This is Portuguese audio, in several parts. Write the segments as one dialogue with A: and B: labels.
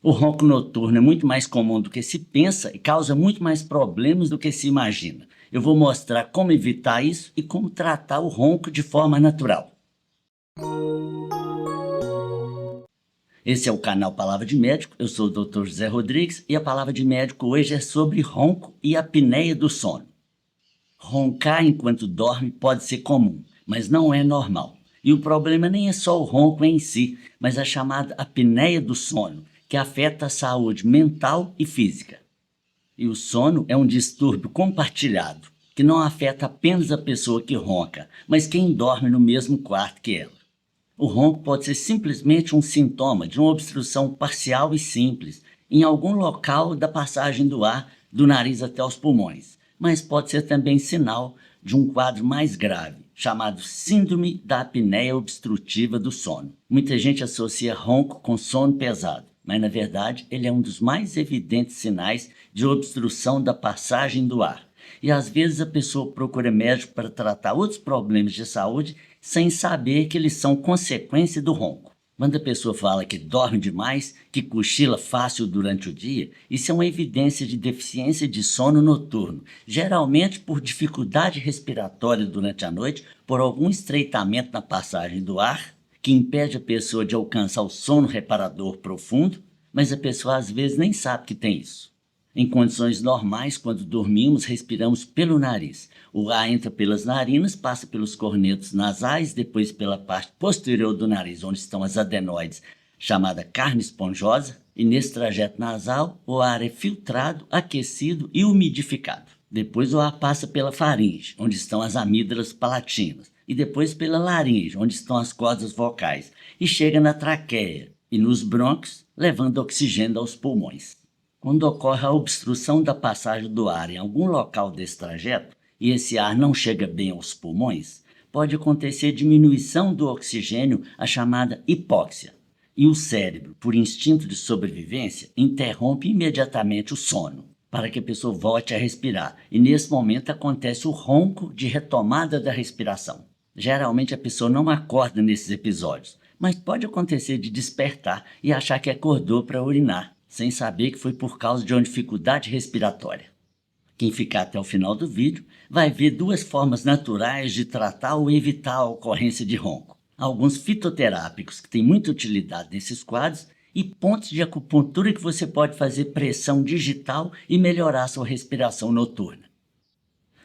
A: O ronco noturno é muito mais comum do que se pensa e causa muito mais problemas do que se imagina. Eu vou mostrar como evitar isso e como tratar o ronco de forma natural. Esse é o canal Palavra de Médico, eu sou o Dr. José Rodrigues e a palavra de médico hoje é sobre ronco e apneia do sono. Roncar enquanto dorme pode ser comum, mas não é normal. E o problema nem é só o ronco em si, mas a chamada apneia do sono, que afeta a saúde mental e física. E o sono é um distúrbio compartilhado, que não afeta apenas a pessoa que ronca, mas quem dorme no mesmo quarto que ela. O ronco pode ser simplesmente um sintoma de uma obstrução parcial e simples em algum local da passagem do ar do nariz até os pulmões, mas pode ser também sinal de um quadro mais grave, chamado Síndrome da Apneia Obstrutiva do Sono. Muita gente associa ronco com sono pesado, mas na verdade ele é um dos mais evidentes sinais de obstrução da passagem do ar. E às vezes a pessoa procura médico para tratar outros problemas de saúde sem saber que eles são consequência do ronco. Quando a pessoa fala que dorme demais, que cochila fácil durante o dia, isso é uma evidência de deficiência de sono noturno, geralmente por dificuldade respiratória durante a noite, por algum estreitamento na passagem do ar, que impede a pessoa de alcançar o sono reparador profundo, mas a pessoa às vezes nem sabe que tem isso. Em condições normais, quando dormimos, respiramos pelo nariz. O ar entra pelas narinas, passa pelos cornetos nasais, depois pela parte posterior do nariz, onde estão as adenoides, chamada carne esponjosa, e nesse trajeto nasal, o ar é filtrado, aquecido e umidificado. Depois o ar passa pela faringe, onde estão as amígdalas palatinas, e depois pela laringe, onde estão as cordas vocais, e chega na traqueia e nos brônquios, levando oxigênio aos pulmões. Quando ocorre a obstrução da passagem do ar em algum local desse trajeto e esse ar não chega bem aos pulmões, pode acontecer diminuição do oxigênio, a chamada hipóxia. E o cérebro, por instinto de sobrevivência, interrompe imediatamente o sono, para que a pessoa volte a respirar. E nesse momento acontece o ronco de retomada da respiração. Geralmente a pessoa não acorda nesses episódios, mas pode acontecer de despertar e achar que acordou para urinar, sem saber que foi por causa de uma dificuldade respiratória. Quem ficar até o final do vídeo vai ver duas formas naturais de tratar ou evitar a ocorrência de ronco. Alguns fitoterápicos que têm muita utilidade nesses quadros e pontos de acupuntura que você pode fazer pressão digital e melhorar sua respiração noturna.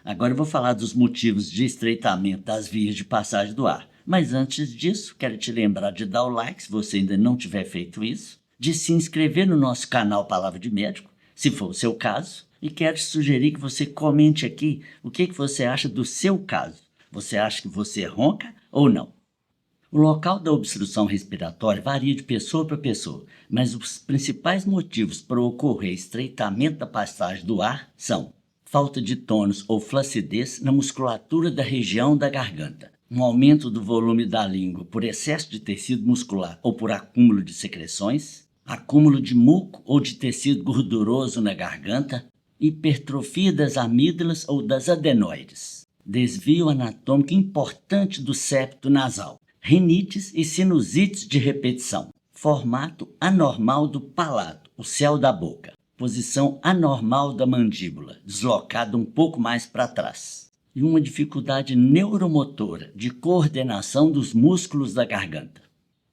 A: Agora eu vou falar dos motivos de estreitamento das vias de passagem do ar. Mas antes disso, quero te lembrar de dar o like se você ainda não tiver feito isso, de se inscrever no nosso canal Palavra de Médico, se for o seu caso, e quero te sugerir que você comente aqui o que você acha do seu caso. Você acha que você ronca ou não? O local da obstrução respiratória varia de pessoa para pessoa, mas os principais motivos para ocorrer estreitamento da passagem do ar são falta de tônus ou flacidez na musculatura da região da garganta, um aumento do volume da língua por excesso de tecido muscular ou por acúmulo de secreções, acúmulo de muco ou de tecido gorduroso na garganta, hipertrofia das amígdalas ou das adenoides, desvio anatômico importante do septo nasal, rinites e sinusites de repetição, formato anormal do palato, o céu da boca, posição anormal da mandíbula, deslocada um pouco mais para trás, e uma dificuldade neuromotora de coordenação dos músculos da garganta.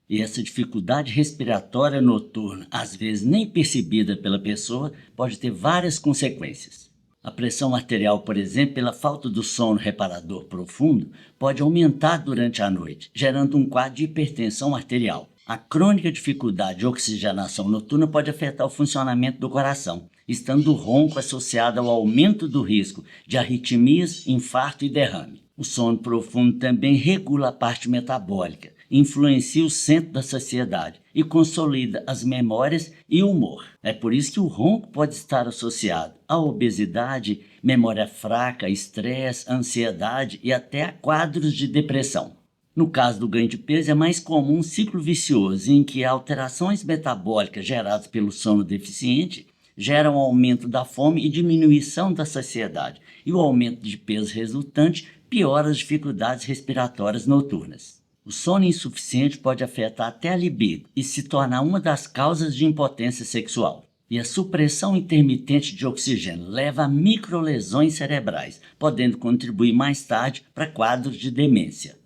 A: E essa dificuldade respiratória noturna, às vezes nem percebida pela pessoa, pode ter várias consequências. A pressão arterial, por exemplo, pela falta do sono reparador profundo, pode aumentar durante a noite, gerando um quadro de hipertensão arterial. A crônica dificuldade de oxigenação noturna pode afetar o funcionamento do coração, estando o ronco associado ao aumento do risco de arritmias, infarto e derrame. O sono profundo também regula a parte metabólica, influencia o centro da saciedade e consolida as memórias e o humor. É por isso que o ronco pode estar associado à obesidade, memória fraca, estresse, ansiedade e até a quadros de depressão. No caso do ganho de peso, é mais comum um ciclo vicioso em que alterações metabólicas geradas pelo sono deficiente geram aumento da fome e diminuição da saciedade, e o aumento de peso resultante piora as dificuldades respiratórias noturnas. O sono insuficiente pode afetar até a libido e se tornar uma das causas de impotência sexual. E a supressão intermitente de oxigênio leva a microlesões cerebrais, podendo contribuir mais tarde para quadros de demência.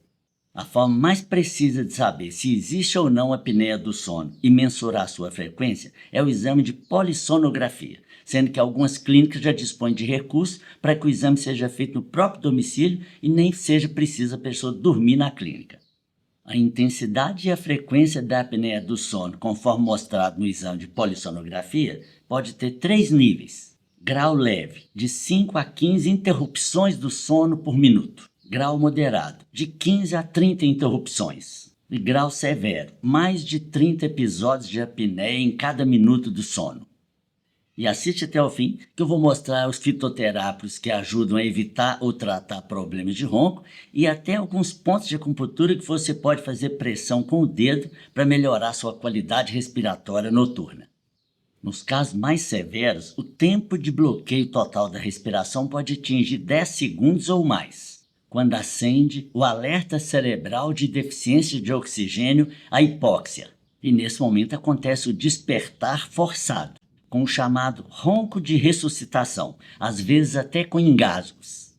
A: A forma mais precisa de saber se existe ou não apneia do sono e mensurar sua frequência é o exame de polissonografia, sendo que algumas clínicas já dispõem de recursos para que o exame seja feito no próprio domicílio e nem seja preciso a pessoa dormir na clínica. A intensidade e a frequência da apneia do sono, conforme mostrado no exame de polissonografia, pode ter 3 níveis. Grau leve, de 5 a 15 interrupções do sono por minuto. Grau moderado, de 15 a 30 interrupções. E grau severo, mais de 30 episódios de apneia em cada minuto do sono. E assiste até o fim, que eu vou mostrar os fitoterápicos que ajudam a evitar ou tratar problemas de ronco e até alguns pontos de acupuntura que você pode fazer pressão com o dedo para melhorar sua qualidade respiratória noturna. Nos casos mais severos, o tempo de bloqueio total da respiração pode atingir 10 segundos ou mais, quando acende o alerta cerebral de deficiência de oxigênio, a hipóxia. E nesse momento acontece o despertar forçado, com o chamado ronco de ressuscitação, às vezes até com engasgos.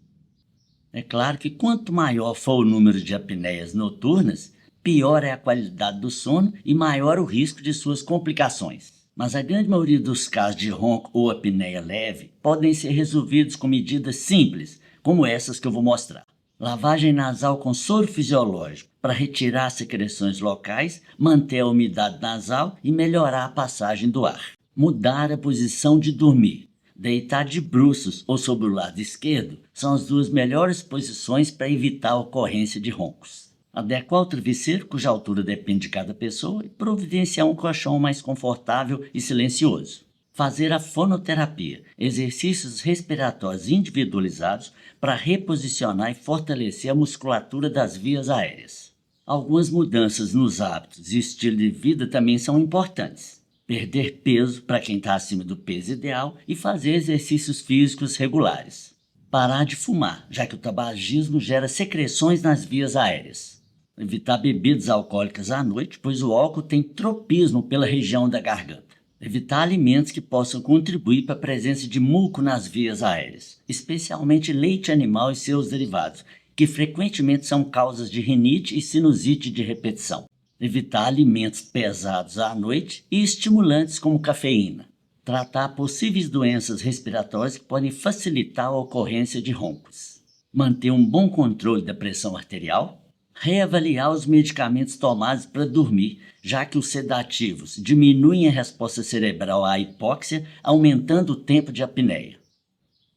A: É claro que quanto maior for o número de apneias noturnas, pior é a qualidade do sono e maior o risco de suas complicações. Mas a grande maioria dos casos de ronco ou apneia leve podem ser resolvidos com medidas simples, como essas que eu vou mostrar. Lavagem nasal com soro fisiológico para retirar as secreções locais, manter a umidade nasal e melhorar a passagem do ar. Mudar a posição de dormir. Deitar de bruços ou sobre o lado esquerdo são as 2 melhores posições para evitar a ocorrência de roncos. Adequar o travesseiro, cuja altura depende de cada pessoa, e providenciar um colchão mais confortável e silencioso. Fazer a fonoterapia, exercícios respiratórios individualizados para reposicionar e fortalecer a musculatura das vias aéreas. Algumas mudanças nos hábitos e estilo de vida também são importantes. Perder peso para quem está acima do peso ideal e fazer exercícios físicos regulares. Parar de fumar, já que o tabagismo gera secreções nas vias aéreas. Evitar bebidas alcoólicas à noite, pois o álcool tem tropismo pela região da garganta. Evitar alimentos que possam contribuir para a presença de muco nas vias aéreas, especialmente leite animal e seus derivados, que frequentemente são causas de rinite e sinusite de repetição. Evitar alimentos pesados à noite e estimulantes como cafeína. Tratar possíveis doenças respiratórias que podem facilitar a ocorrência de roncos. Manter um bom controle da pressão arterial. Reavaliar os medicamentos tomados para dormir, já que os sedativos diminuem a resposta cerebral à hipóxia, aumentando o tempo de apneia.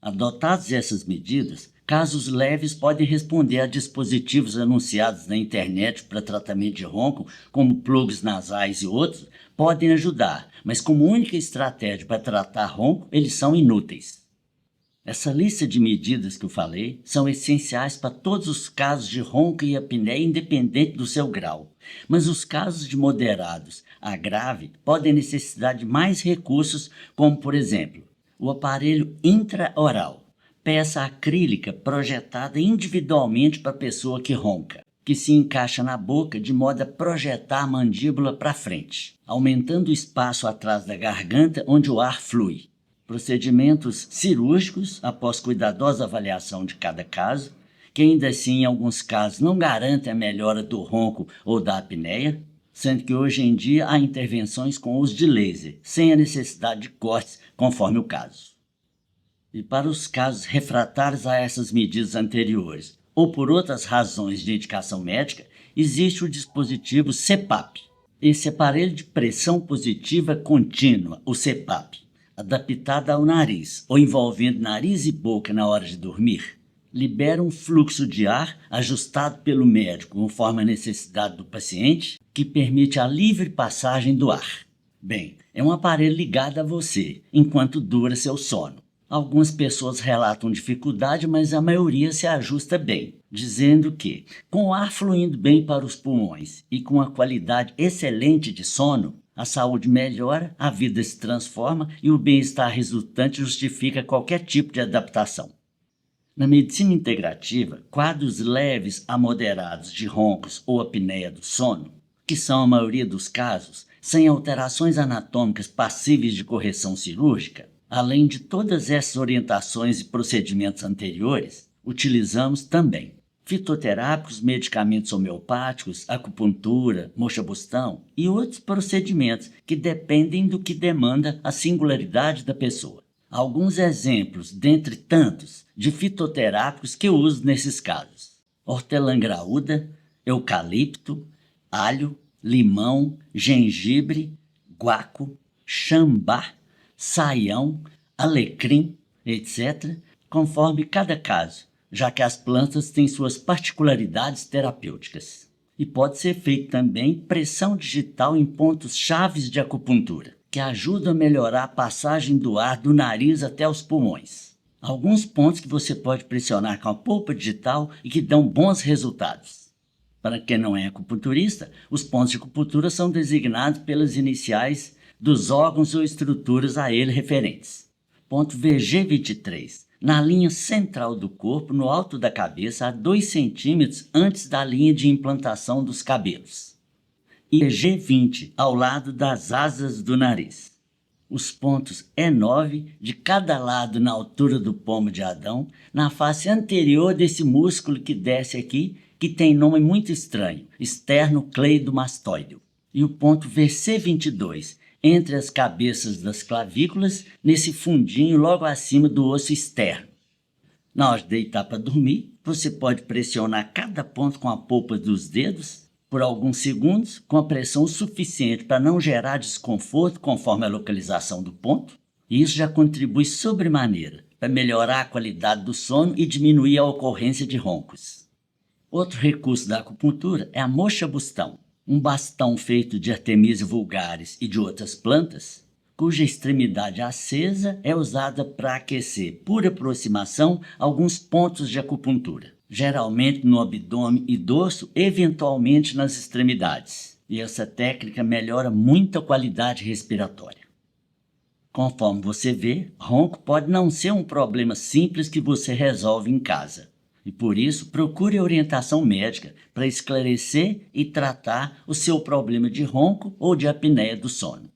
A: Adotadas essas medidas, casos leves podem responder a dispositivos anunciados na internet para tratamento de ronco, como plugs nasais e outros, podem ajudar, mas como única estratégia para tratar ronco, eles são inúteis. Essa lista de medidas que eu falei são essenciais para todos os casos de ronco e apneia, independente do seu grau. Mas os casos de moderados a grave podem necessitar de mais recursos, como, por exemplo, o aparelho intraoral, peça acrílica projetada individualmente para a pessoa que ronca, que se encaixa na boca de modo a projetar a mandíbula para frente, aumentando o espaço atrás da garganta onde o ar flui. Procedimentos cirúrgicos após cuidadosa avaliação de cada caso, que ainda assim em alguns casos não garantem a melhora do ronco ou da apneia, sendo que hoje em dia há intervenções com uso de laser, sem a necessidade de cortes, conforme o caso. E para os casos refratários a essas medidas anteriores, ou por outras razões de indicação médica, existe o dispositivo CPAP. Esse aparelho de pressão positiva contínua, o CPAP, adaptada ao nariz ou envolvendo nariz e boca na hora de dormir, libera um fluxo de ar ajustado pelo médico conforme a necessidade do paciente, que permite a livre passagem do ar. Bem, é um aparelho ligado a você, enquanto dura seu sono. Algumas pessoas relatam dificuldade, mas a maioria se ajusta bem, dizendo que, com o ar fluindo bem para os pulmões e com a qualidade excelente de sono, a saúde melhora, a vida se transforma e o bem-estar resultante justifica qualquer tipo de adaptação. Na medicina integrativa, quadros leves a moderados de roncos ou apneia do sono, que são a maioria dos casos, sem alterações anatômicas passíveis de correção cirúrgica, além de todas essas orientações e procedimentos anteriores, utilizamos também fitoterápicos, medicamentos homeopáticos, acupuntura, moxa-bustão e outros procedimentos que dependem do que demanda a singularidade da pessoa. Alguns exemplos, dentre tantos, de fitoterápicos que eu uso nesses casos: hortelã graúda, eucalipto, alho, limão, gengibre, guaco, xambá, saião, alecrim, etc., conforme cada caso, já que as plantas têm suas particularidades terapêuticas. E pode ser feito também pressão digital em pontos chaves de acupuntura, que ajudam a melhorar a passagem do ar do nariz até os pulmões. Alguns pontos que você pode pressionar com a polpa digital e que dão bons resultados. Para quem não é acupunturista, os pontos de acupuntura são designados pelas iniciais dos órgãos ou estruturas a ele referentes. Ponto VG23, na linha central do corpo, no alto da cabeça, a 2 centímetros antes da linha de implantação dos cabelos. E VG20, ao lado das asas do nariz. Os pontos E9 de cada lado na altura do pomo de Adão, na face anterior desse músculo que desce aqui, que tem nome muito estranho, esternocleidomastoideo. E o ponto VC22, entre as cabeças das clavículas, nesse fundinho logo acima do osso externo. Na hora de deitar para dormir, você pode pressionar cada ponto com a polpa dos dedos por alguns segundos, com a pressão suficiente para não gerar desconforto conforme a localização do ponto. E isso já contribui sobremaneira para melhorar a qualidade do sono e diminuir a ocorrência de roncos. Outro recurso da acupuntura é a moxa-bustão, um bastão feito de Artemisia vulgaris e de outras plantas, cuja extremidade acesa é usada para aquecer, por aproximação, alguns pontos de acupuntura, geralmente no abdômen e dorso, eventualmente nas extremidades. E essa técnica melhora muito a qualidade respiratória. Conforme você vê, ronco pode não ser um problema simples que você resolve em casa. E por isso, procure orientação médica para esclarecer e tratar o seu problema de ronco ou de apneia do sono.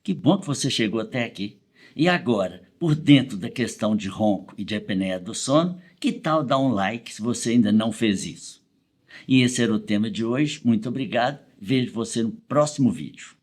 A: Que bom que você chegou até aqui. E agora, por dentro da questão de ronco e de apneia do sono, que tal dar um like se você ainda não fez isso? E esse era o tema de hoje. Muito obrigado. Vejo você no próximo vídeo.